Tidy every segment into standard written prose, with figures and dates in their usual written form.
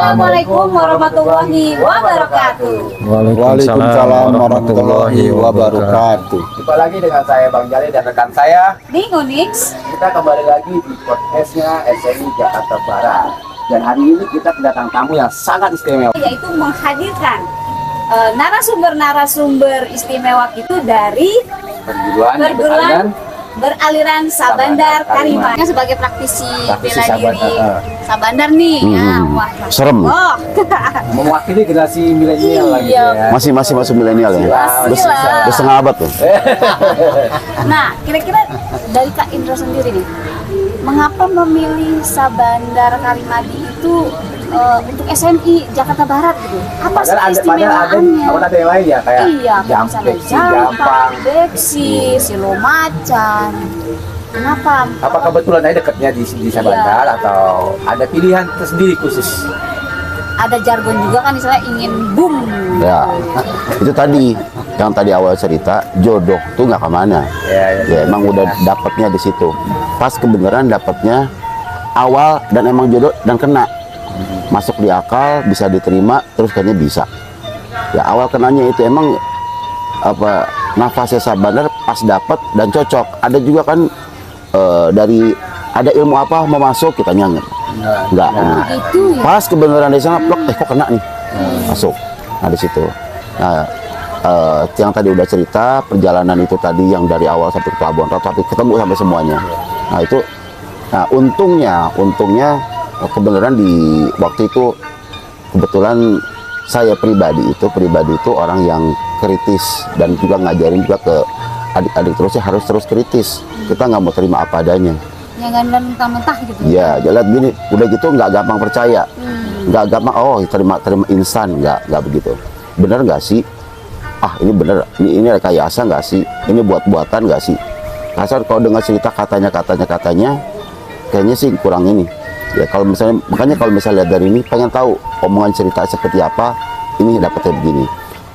Assalamualaikum warahmatullahi wabarakatuh. Waalaikumsalam warahmatullahi wabarakatuh. Jumpa lagi dengan saya Bang Jali dan rekan saya Di Ngunix. Kita kembali lagi di podcastnya SMI Jakarta Barat. Dan hari ini kita kedatangan tamu yang sangat istimewa, Yaitu menghadirkan narasumber-narasumber istimewa itu dari perguruan beraliran Sabandar Karima. Sebagai praktisi bela diri Sabandar nih. Wah, serem. Oh. mewakili generasi milenial lagi ya. Masih milenial ya. Masih lah. Udah setengah abad tuh. Nah, kira-kira dari Kak Indra sendiri nih, mengapa memilih Sabandar Karimadi itu untuk SMI Jakarta Barat gitu? Apa sih istimewaannya? Ada yang lain ya kayak Iya, misalnya Jampang, Beksi, Silomacan. Kenapa? Apa kebetulan aja dekatnya di Sabandar atau ada pilihan tersendiri khusus? Ada jargon juga kan, misalnya ingin boom. Ya, itu tadi yang tadi awal cerita, jodoh tuh nggak kemana. Ya emang udah dapatnya di situ. Pas kebenaran dapatnya awal dan emang jodoh dan kena. Masuk di akal, bisa diterima, terus kayaknya bisa. Ya awal kenanya itu emang apa nafasnya Sabandar pas dapat dan cocok. Ada juga kan dari ada ilmu apa mau masuk kita nyanyi. Enggak. Itu ya. Pas kebenaran di sana plok, kok kena nih. Masuk. Nah di situ. Nah yang tadi udah cerita perjalanan itu tadi yang dari awal sampai ke Pelabuhan Ratu, tapi ketemu sampai semuanya. Nah itu, nah untungnya kebenaran di waktu itu kebetulan saya pribadi itu orang yang kritis dan juga ngajarin juga ke adik-adik terusnya harus terus kritis. Kita nggak mau terima apa adanya. Jangan mentah-mentah gitu. Iya, jalan gini, udah gitu nggak gampang percaya, nggak gampang. Oh, terima instan, nggak begitu. Bener nggak sih? Ah, ini bener, ini rekayasa nggak sih? Ini buat-buatan nggak sih? Kasar kalau dengar cerita katanya, kayaknya sih kurang ini. Ya kalau misalnya, makanya kalau misalnya lihat dari ini, pengen tahu omongan cerita seperti apa, ini dapetnya begini.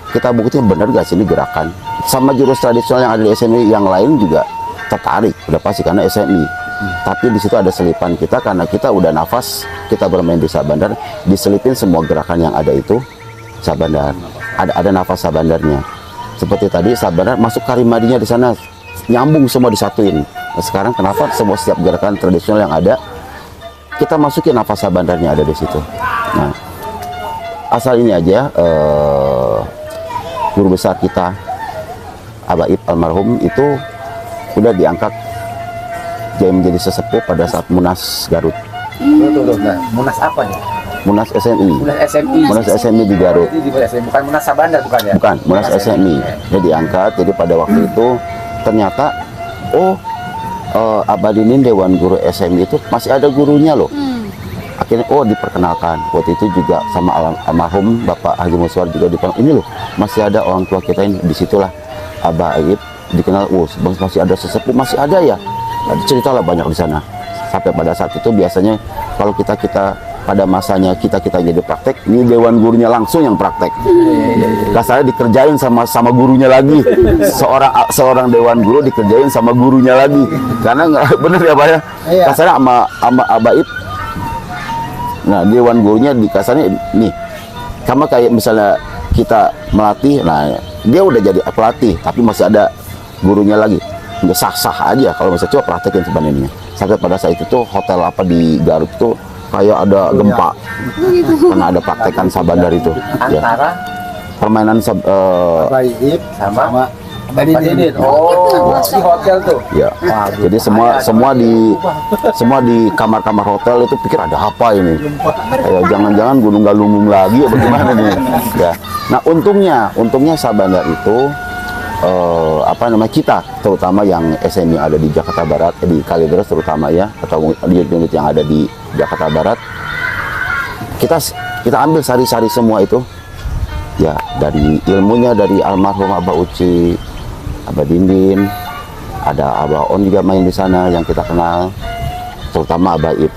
Kita buktiin bener nggak sih ini gerakan? Sama jurus tradisional yang ada di SMI yang lain juga tertarik, udah pasti karena SMI. Tapi di situ ada selipan kita karena kita udah nafas, kita bermain di Sabandar, diselipin semua gerakan yang ada itu Sabandar. Ada nafas Sabandarnya. Seperti tadi Sabandar masuk Karimadinya di sana, nyambung semua disatuin. Nah, sekarang kenapa setiap gerakan tradisional yang ada kita masukin nafas Sabandarnya ada di situ. Nah, asal ini aja guru besar kita Abaib almarhum itu udah diangkat jadi menjadi sesepuh pada saat Munas Garut. Nah, Munas apa nih? Munas SMI. Munas SMI di Garut. Bukan Munas Sabandar bukan ya? Bukan, Munas SMI. Dia diangkat, jadi pada waktu itu ternyata Abadinin Dewan Guru SMI itu masih ada gurunya loh. Akhirnya diperkenalkan. Waktu itu juga sama almarhum Bapak Haji Muswar juga dipanggil. Ini loh, masih ada orang tua kita ini. Disitulah Abaib dikenal. Masih ada sesepuh, masih ada ya. Nah, ceritalah banyak di sana. Sampai pada saat itu biasanya kalau kita pada masanya kita jadi praktek, ini dewan gurunya langsung yang praktek. Kasarnya dikerjain sama gurunya lagi. Seorang dewan guru dikerjain sama gurunya lagi. Karena nggak bener ya Pak ya. Kasarnya sama Abaib. Nah dewan gurunya di kasarnya nih, sama kayak misalnya kita melatih, nah dia udah jadi pelatih, tapi masih ada gurunya lagi. Nggak sah-sah aja kalau misalnya coba praktekin sebenarnya. Sampai pada saat itu tuh hotel apa di Garut tuh kayak ada gempa karena ada praktekan Sabandar itu. Antara permainan Abaib sama Abadinin. Di hotel tuh. Ya. Jadi semua di kamar-kamar hotel itu pikir ada apa ini? Kayak jangan-jangan Gunung Galunggung lagi atau gimana nih? Ya. Nah, untungnya Sabandar itu kita terutama yang SMI ada di Jakarta Barat, di Kalideres terutama ya, atau unit yang ada di Jakarta Barat, kita ambil sari-sari semua itu ya, dari ilmunya dari almarhum Abah Uci, Abah Dindin, ada Abah On juga main di sana yang kita kenal, terutama Abaib.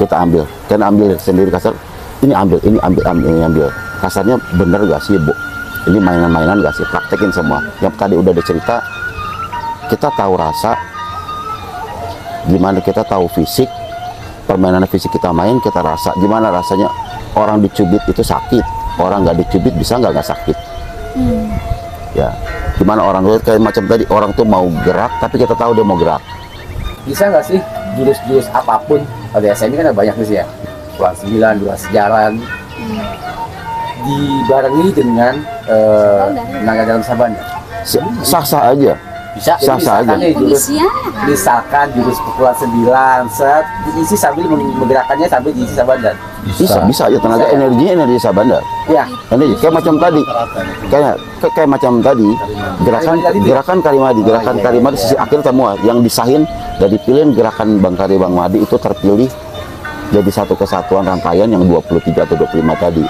Kita ambil sendiri kasar, ini ambil kasarnya bener gak sih Bu? Ini mainan-mainan gak sih? Praktekin semua. Yang tadi udah dicerita, kita tahu rasa, gimana kita tahu fisik, permainan fisik kita main, kita rasa, gimana rasanya orang dicubit itu sakit, orang nggak dicubit bisa nggak sakit. Ya, gimana orang tuh kayak macam tadi, orang tuh mau gerak tapi kita tahu dia mau gerak. Bisa nggak sih jurus-jurus apapun, kalau di SMI kan ada banyak nih sih ya, pulang 9, dua sejalan, dibarengi dengan tenaga dalam sabandar. Sah-sah aja. Bisa, Sah-sah aja. jurus, misalkan jurus pukulan 9, set diisi sambil menggerakkannya sambil diisi sabandar. Bisa aja, tenaga energinya energi sabandar. Ya, Energi kayak macam tadi, kayak macam tadi gerakan Karimadi, sisi akhir semua yang disahin dan dipilih gerakan Bang Kari Bang Madi itu terpilih jadi satu kesatuan rangkaian yang 23 atau 25 tadi.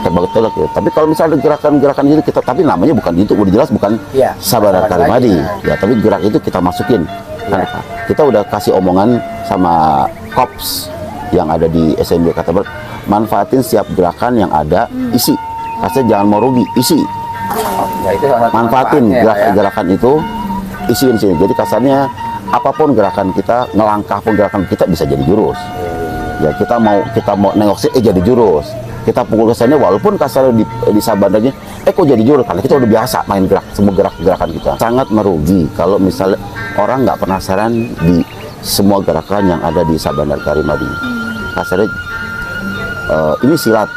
Terbagi telak ya. Tapi kalau misalnya gerakan-gerakan itu kita, tapi namanya bukan itu, udah jelas bukan Sabandar Karimadi. Ya, tapi gerak itu kita masukin. Kan, kita udah kasih omongan sama Kops yang ada di SMB Jakarta Barat, manfaatin setiap gerakan yang ada, isi. Kasih jangan mau rugi, isi. Ya, itu salah satu Manfaatin manfaatnya, gerakan itu, isiin sini. Jadi kasarnya apapun gerakan kita, ngelangkah pun gerakan kita bisa jadi jurus. Ya, kita mau nengok sih jadi jurus, kita pukul kesannya walaupun kasarnya di sabandarnya kok jadi jurus, karena kita udah biasa main semua gerakan kita. Sangat merugi kalau misalnya orang nggak penasaran di semua gerakan yang ada di Sabandar Karimadi. Kasarnya ini silat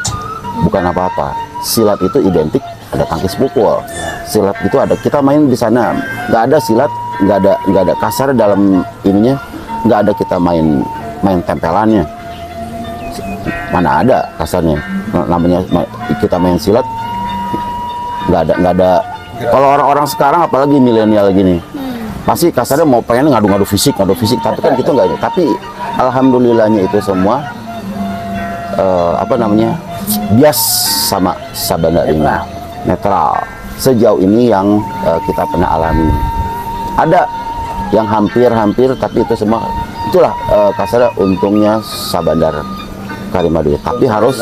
bukan apa-apa. Silat itu identik ada tangkis pukul, silat itu ada, kita main di sana nggak ada silat, nggak ada kasar dalam ininya, nggak ada kita main tempelannya. Mana ada kasarnya, namanya kita main silat nggak ada. Kalau orang-orang sekarang apalagi milenial gini, pasti kasarnya mau pengen ngadu fisik, tapi kan gitu nggak. Tapi alhamdulillahnya itu semua bias sama Sabandar ini netral. Sejauh ini yang kita pernah alami, ada yang hampir, tapi itu semua itulah kasarnya untungnya Sabandar Karimadi. Tapi harus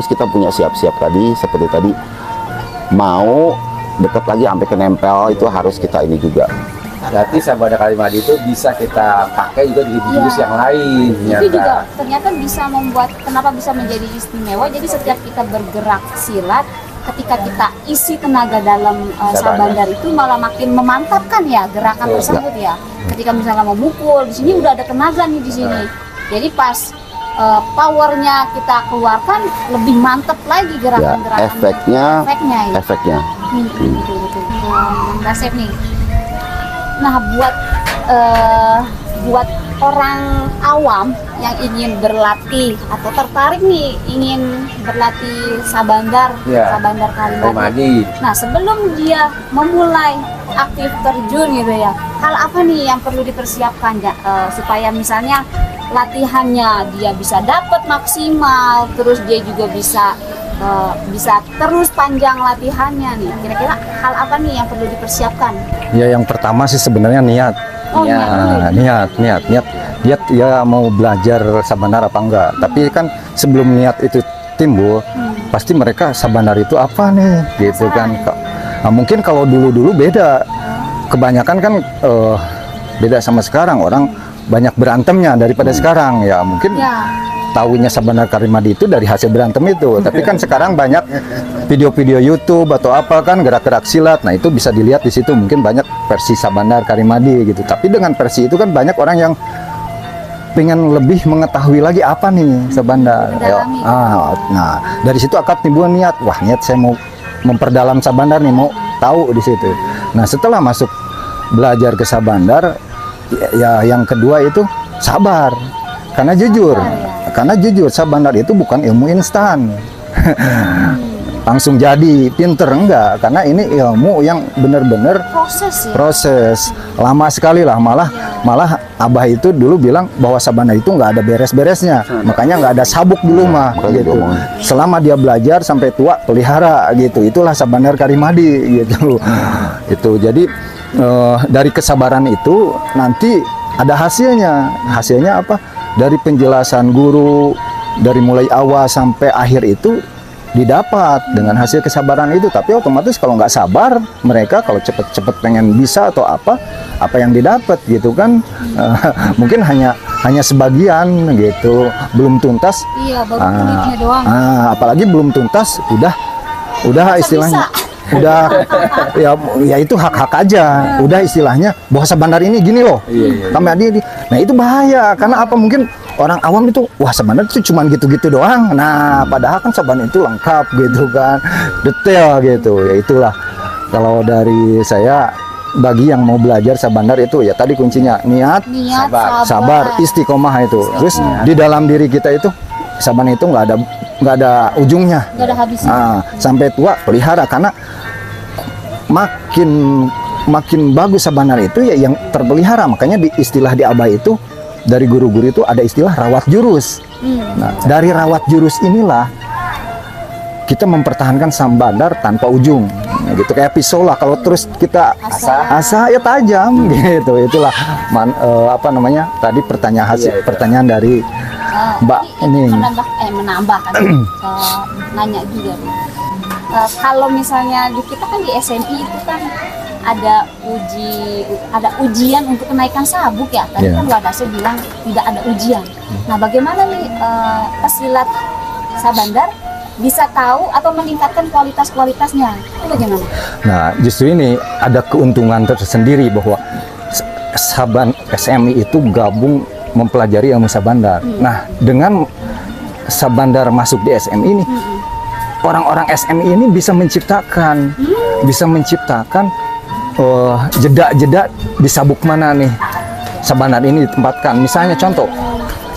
kita punya siap-siap tadi, seperti tadi mau deket lagi sampai ke nempel, itu harus kita ini juga. Berarti Sabandar Karimadi itu bisa kita pakai juga di jurus yang lain. Itu juga ternyata bisa membuat, kenapa bisa menjadi istimewa. Jadi setiap kita bergerak silat, ketika kita isi tenaga dalam Sabandar itu malah makin memantapkan ya gerakan tersebut ya. Ketika misalnya mau mukul, di sini udah ada tenaga nih di sini. Jadi pas powernya kita keluarkan lebih mantap lagi gerakan-gerakan. Efeknya. Betul. Rasep nih. Nah, buat orang awam yang ingin berlatih atau tertarik nih ingin berlatih Sabandar Karimadi. Nah, sebelum dia memulai aktif terjun gitu ya, hal apa nih yang perlu dipersiapkan supaya misalnya latihannya dia bisa dapat maksimal, terus dia juga bisa terus panjang latihannya nih. Kira-kira hal apa nih yang perlu dipersiapkan? Ya, yang pertama sih sebenarnya niat. Niat ya mau belajar Sabandar apa enggak. Tapi kan sebelum niat itu timbul, pasti mereka Sabandar itu apa nih gitu kan. Nah, mungkin kalau dulu beda, kebanyakan kan beda sama sekarang, orang banyak berantemnya daripada sekarang ya. Mungkin tahunya Sabandar Karimadi itu dari hasil berantem itu. Tapi kan sekarang banyak video-video YouTube atau apa kan gerak-gerak silat. Nah, itu bisa dilihat di situ, mungkin banyak versi Sabandar Karimadi gitu. Tapi dengan versi itu kan banyak orang yang pengen lebih mengetahui lagi apa nih Sabandar. Nah, dari situ akan timbul niat. Wah, niat saya mau memperdalam Sabandar nih, mau tahu di situ. Nah, setelah masuk belajar ke Sabandar, ya yang kedua itu sabar. Karena jujur Sabandar itu bukan ilmu instan. Langsung jadi pinter, enggak, karena ini ilmu yang benar-benar proses lama sekali lah. Malah Abah itu dulu bilang bahwa Sabandar itu nggak ada beres-beresnya, makanya nggak ada sabuk dulu mah gitu. Selama dia belajar sampai tua pelihara gitu, itulah Sabandar Karimadi gitu. Itu jadi dari kesabaran itu nanti ada hasilnya apa? Dari penjelasan guru dari mulai awal sampai akhir itu didapat dengan hasil kesabaran itu. Tapi otomatis kalau nggak sabar, mereka kalau cepet-cepet pengen bisa atau apa yang didapat gitu kan, mungkin hanya sebagian gitu, belum tuntas. Iya, baru kulitnya doang. Apalagi belum tuntas udah istilahnya udah ya itu hak aja, udah istilahnya bahwa Sabandar ini gini loh, sama dia. Nah itu bahaya karena apa, mungkin orang awam itu wah Sabandar itu cuman gitu-gitu doang. Nah padahal kan Sabandar itu lengkap gitu kan, detail gitu. Ya itulah kalau dari saya, bagi yang mau belajar Sabandar itu ya tadi kuncinya niat, sabar, istiqomah itu. Terus di dalam diri kita itu Sabandar itu nggak ada ujungnya, nggak ada habisnya. Sampai tua pelihara, karena makin bagus Sabandar itu ya yang terpelihara. Makanya di istilah di Abah itu, dari guru-guru itu ada istilah rawat jurus. Nah, dari rawat jurus inilah kita mempertahankan Sabandar tanpa ujung. Nah, gitu kayak pisau lah, kalau terus kita asah ya tajam gitu. Itulah tadi pertanyaan dari Mbak ini. Menambah kan, nanya juga. Kalau misalnya di kita kan di SMI itu kan ada ujian untuk kenaikan sabuk ya. Tadi kan Wadase bilang tidak ada ujian. Nah bagaimana nih pesilat Sabandar bisa tahu atau meningkatkan kualitasnya? Itu bagaimana? Nah justru ini ada keuntungan tersendiri bahwa SMI itu gabung mempelajari ilmu Sabandar. Nah dengan Sabandar masuk di SMI ini, orang-orang SMI ini bisa menciptakan jeda-jeda di sabuk mana nih Sabandar ini ditempatkan. Misalnya contoh,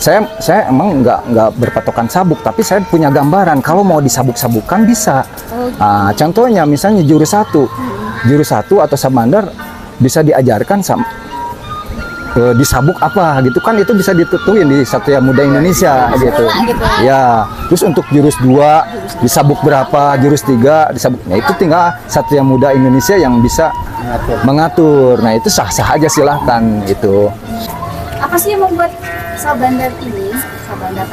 saya emang nggak berpatokan sabuk, tapi saya punya gambaran kalau mau disabuk-sabukkan bisa. Contohnya misalnya jurus satu atau Sabandar bisa diajarkan di sabuk apa gitu kan, itu bisa ditentuin di Satria Muda Indonesia gitu. Ya, terus untuk jurus 2 di sabuk berapa, jurus 3 di sabuk. Nah, itu tinggal Satria Muda Indonesia yang bisa mengatur. Nah, itu sah-sah aja, silahkan itu. Apa sih yang membuat Sabandar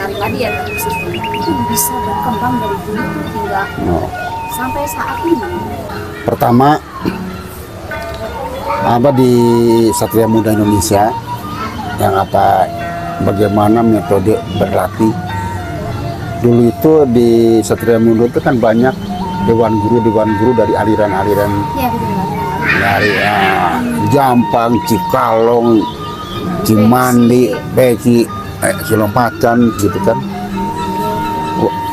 Karimadi ya itu bisa berkembang dari dulu hingga sampai saat ini? Pertama, di Satria Muda Indonesia yang bagaimana metode berlatih. Dulu itu di Satria Muda itu kan banyak dewan guru dari aliran-aliran dari Jampang, Cikalong, Cimandi, Peci, Cilompacan gitu kan.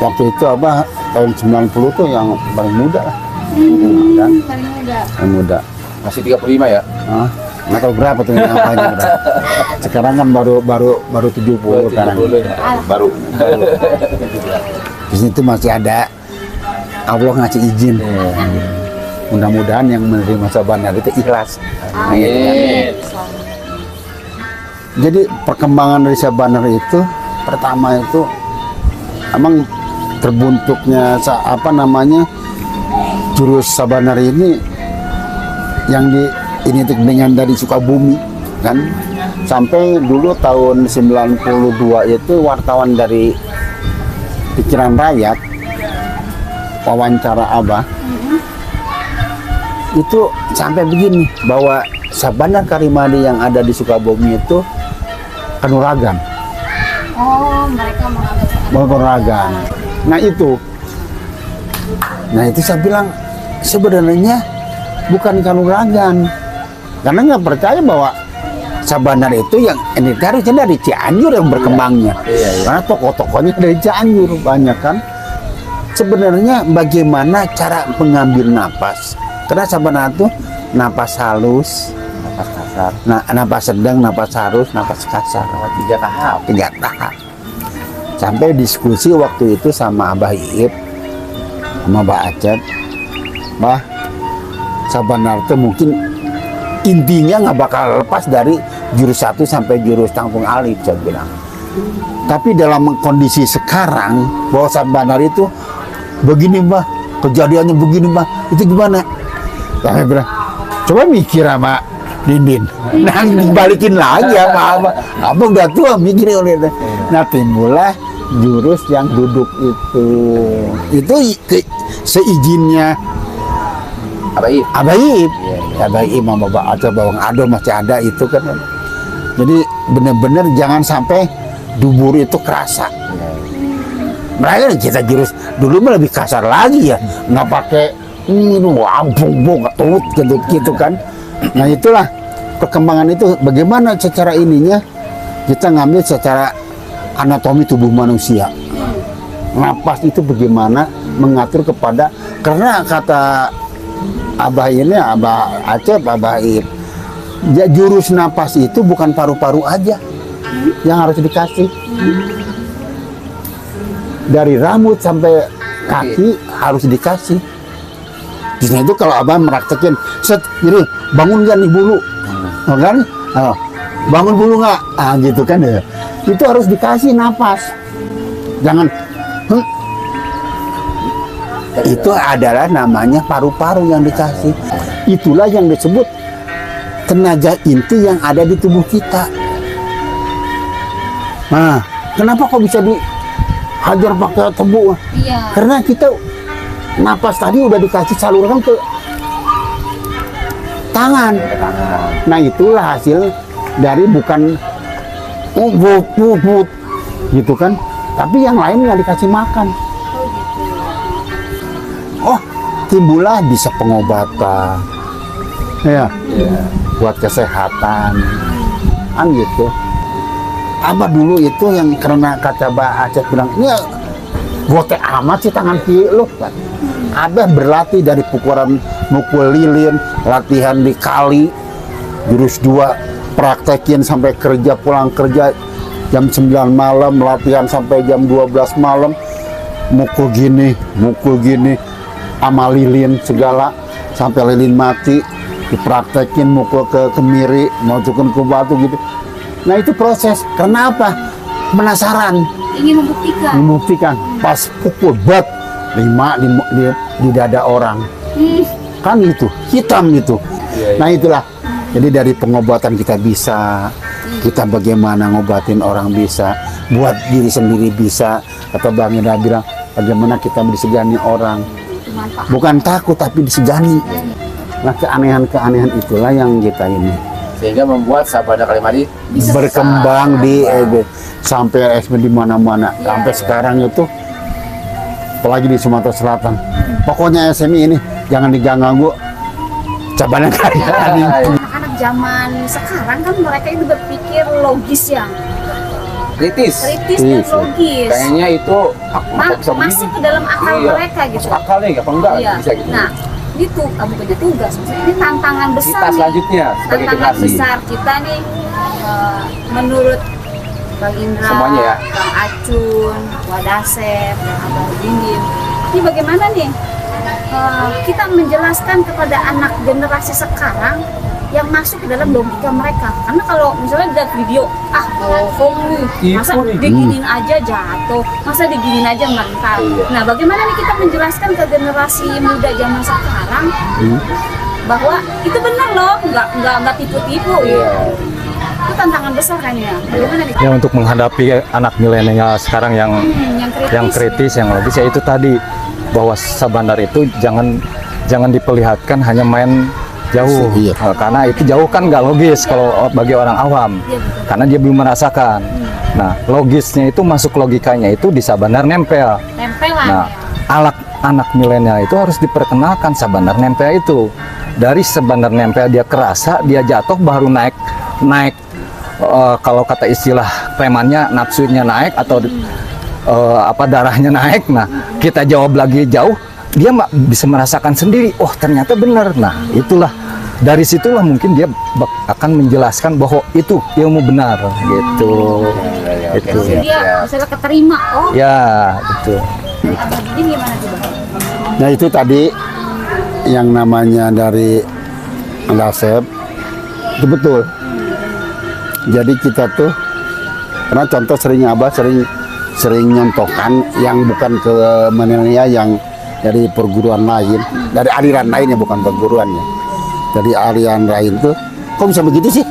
Waktu itu tahun 90 tuh yang paling muda lah. Paling muda. Masih 35 ya? Nggak tahu berapa tuh namanya. Sekarang kan baru 70 sekarang. Baru. Di situ masih ada, Allah ngasih izin. Mudah-mudahan yang menerima Sabandar itu ikhlas. Amin. Jadi perkembangan dari Sabandar itu pertama itu emang terbentuknya jurus Sabandar ini yang diidentikan dengan dari Sukabumi kan, sampai dulu tahun 92 itu wartawan dari Pikiran Rakyat wawancara Abah itu sampai begini, bahwa Sabandar Karimadi yang ada di Sukabumi itu kanuragan. Mereka Kanuragan. Nah itu saya bilang sebenarnya bukan kanuragan, karena nggak percaya bahwa Sabandar itu yang ini harusnya dari Cianjur yang berkembangnya. Karena tokoh-tokohnya dari Cianjur banyak kan. Sebenarnya bagaimana cara mengambil napas, karena Sabandar itu napas halus, napas kasar, napas sedang, napas halus, napas kasar, 3 tahap. Sampai diskusi waktu itu sama Abah Iip sama Mbak Acep, Sabandar itu mungkin intinya nggak bakal lepas dari jurus 1 sampai jurus Tangkung Alif, saya bilang. Tapi dalam kondisi sekarang bahwa Sabandar itu begini Mbah, kejadiannya begini Mbah, itu gimana? Saya bilang, coba mikir sama Dindin. Nah, balikin lagi sama Abang udah tua mikirin oleh itu. Nah, timbullah jurus yang duduk itu seizinnya Abaib. Abaib, Abaib sama Bapak atau Bawang Ado masih ada itu kan. Jadi benar-benar jangan sampai dubur itu kerasa. Mereka kita jurus dulu mah lebih kasar lagi ya, nggak pakai ampung ketut gitu kan. Nah itulah perkembangan itu. Bagaimana secara ininya kita ngambil secara anatomi tubuh manusia. Napas itu bagaimana mengatur kepada, karena kata Abah ini, Abah Acep, Abah Ib, ya, jurus napas itu bukan paru-paru aja yang harus dikasih. Dari rambut sampai kaki harus dikasih. Di sini itu kalau Abah meraktekin, set, jadi bangun gak nih bulu, kan? Bangun bulu nggak? Gitu kan ya. Itu harus dikasih napas. Jangan. Itu adalah namanya paru-paru yang dikasih. Itulah yang disebut tenaga inti yang ada di tubuh kita. Nah, kenapa kok bisa dihajar pakai tebu? Iya. Karena kita napas tadi udah dikasih salurkan ke tangan. Nah, itulah hasil dari bukan gitu kan, tapi yang lain nggak dikasih makan. Oh, timbullah bisa pengobatan, ya, buat kesehatan, kan gitu. Abah dulu itu yang karena kata Mbak Acep bilang, ini gotek amat sih tangan kiri lo. Abah berlatih dari mukul lilin, latihan di kali, jurus 2, praktekin sampai kerja, pulang kerja jam 9 malam, latihan sampai jam 12 malam, mukul gini, sama lilin segala, sampai lilin mati, dipraktekin mukul ke kemiri, masukin ke batu gitu. Nah itu proses, karena apa? Penasaran, Ingin membuktikan. Pas pukul bat 5 di dada orang, kan itu hitam itu. Nah itulah, jadi dari pengobatan kita bisa, kita bagaimana ngobatin orang bisa, buat diri sendiri bisa. Kata Bang Indra bilang, bagaimana kita disegani orang, bukan takut tapi disegani. Nah keanehan-keanehan itulah yang kita ini Sehingga membuat Sabana Kalimadi berkembang di sampai di mana-mana. Sampai sekarang itu, apalagi di Sumatera Selatan. Pokoknya SMI ini jangan diganggu Sabana Kalimadi. anak-anak zaman sekarang kan mereka itu berpikir logis ya, kritis. dan logis. Kayaknya itu Masuk ke dalam akal mereka gitu. Masuk akal nih, apa enggak Iya. bisa gitu. Nah, itu kamu punya tugas. Maksudnya ini tantangan besar Kita nih. selanjutnya sebagai Tantangan generasi. besar kita nih, menurut Bang Indra, Semuanya ya. Bang Acun, Wadasep, dan Abah Dingin. Ini bagaimana nih kita menjelaskan kepada anak generasi sekarang yang masuk ke dalam logika mereka. Karena kalau misalnya lihat video, bohong nih, masa Tipu nih. diginin aja jatuh, masa diginin aja mental. Iya. Nah, bagaimana nih kita menjelaskan ke generasi muda zaman sekarang bahwa itu benar loh, nggak tipu-tipu. Iya. Itu tantangan besar kan ya. Bagaimana nih? Ya untuk menghadapi anak milenial sekarang yang Yang kritis. yang logis ya itu tadi, bahwa Sabandar itu jangan diperlihatkan hanya main jauh. Iya. Karena itu jauh kan nggak logis kalau bagi orang awam, Iya, betul. karena dia belum merasakan. Nah logisnya itu, masuk logikanya itu di Sabandar nempel. Tempelan Nah ya. anak milenial itu harus diperkenalkan Sabandar nempel itu. Dari Sabandar nempel dia kerasa, dia jatuh, baru naik kalau kata istilah premannya, nafsunya naik atau darahnya naik. Nah kita jawab lagi jauh, dia bisa merasakan sendiri, oh ternyata benar. Nah itulah, dari situlah mungkin dia akan menjelaskan bahwa itu ilmu benar gitu. Itu Jadi dia misalnya keterima, oh ya itu. Abah Dingin gimana tuh Bang? Nah itu tadi yang namanya dari Lasep itu betul. Jadi kita tuh, karena contoh seringnya Abah sering nyontohkan yang bukan ke milenial, yang dari perguruan lain, dari aliran lain ya, bukan perguruannya. Dari aliran lain tuh, kok bisa begitu sih?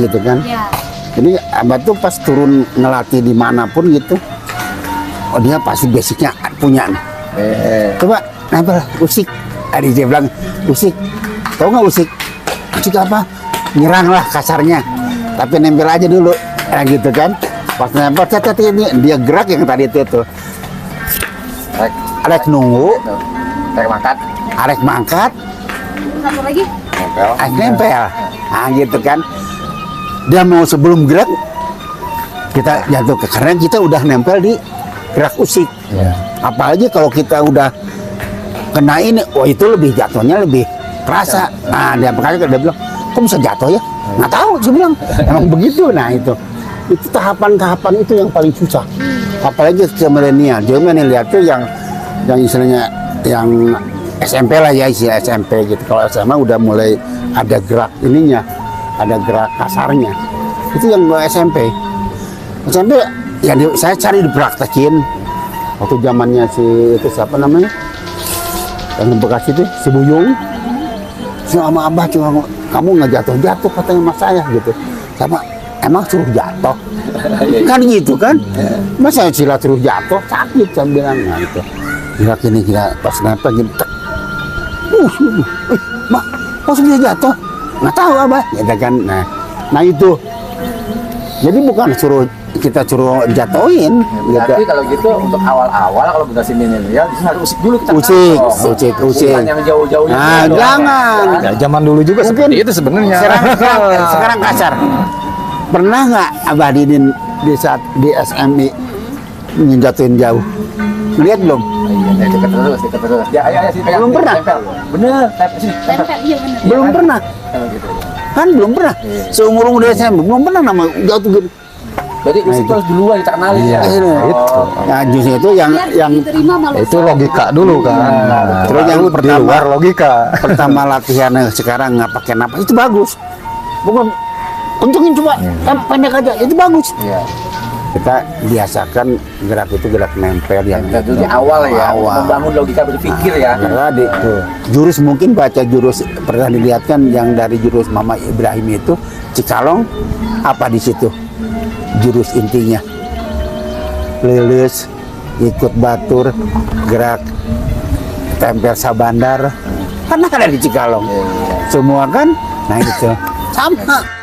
Gitu kan. Ya. Jadi Abah tuh pas turun ngelatih dimanapun gitu, oh dia pasti basicnya punya. Coba nempel usik. Tadi dia bilang usik. Tahu nggak usik? Usik apa? Nyerang lah kasarnya. Tapi nempel aja dulu. Nah, gitu kan. Pas nempel ini dia gerak yang tadi itu tuh. Arek nunggu, arek mangkat, Satu lagi. arek nempel. Nah, gitu kan. Dia mau sebelum gerak kita jatuh ke karena kita udah nempel di gerak usik. Apalagi kalau kita udah kena ini, oh itu lebih jatuhnya lebih kerasa. Nah, dia makanya dia bilang, kok bisa jatuh ya? Nggak tahu, saya bilang emang begitu. Nah itu tahapan-tahapan itu yang paling susah. Apalagi ke milenial. Dia lihat tuh yang istilahnya yang SMP lah ya, istilah SMP gitu. Kalau SMA udah mulai ada gerak ininya, ada gerak kasarnya. Itu yang SMP. SMP ya saya cari dipraktekin waktu zamannya si itu siapa namanya yang bekas itu si Buyung sama Abah cuma kamu nggak jatuh katanya mas saya gitu sama emang suruh jatuh kan gitu kan masa sila suruh jatuh sakit saya bilang nah itu gerak ini kita pas nempel gitu mah kok sudah jatuh nggak tahu Abah ya kan nah itu jadi bukan kita suruh jatuhin gitu. Tapi kalau gitu untuk awal-awal kalau generasi milenial di sini harus usik dulu kita. Usik. Bukan yang jauh-jauhnya. Nah, dulu. jangan. Ya, zaman dulu juga Mungkin seperti itu sebenarnya. Sekarang kasar. Pernah nggak Abah Didin di saat di SMI menjatuhin jauh? Lihat belum? Iya, dekat terus. Ya, ayo sini pegang. Belum pernah. Tempel. Bener, sini. Tempel, iya benar. Belum pernah. Gitu. Kan belum pernah. Seumur di SMI belum pernah nama jatuh gitu. Jadi usik itu harus duluan dikenalin ya. Itu. Nah, justru itu yang diterima malu. Itu logika dulu kan. Terus yang di pertama- luar logika. pertama latihan sekarang nggak pakai napas itu bagus. Bukan untungin coba pendek aja itu bagus. Iya. Kita biasakan gerak itu gerak nempel yang Kita dulu di awal ya, membangun logika berpikir ya. karena di jurus mungkin baca jurus pernah dilihatkan yang dari jurus Mama Ibrahim itu Cikalong apa di situ jurus intinya lulus ikut batur gerak tempel sabandar karena ada di Cikalong semua kan nah itu sama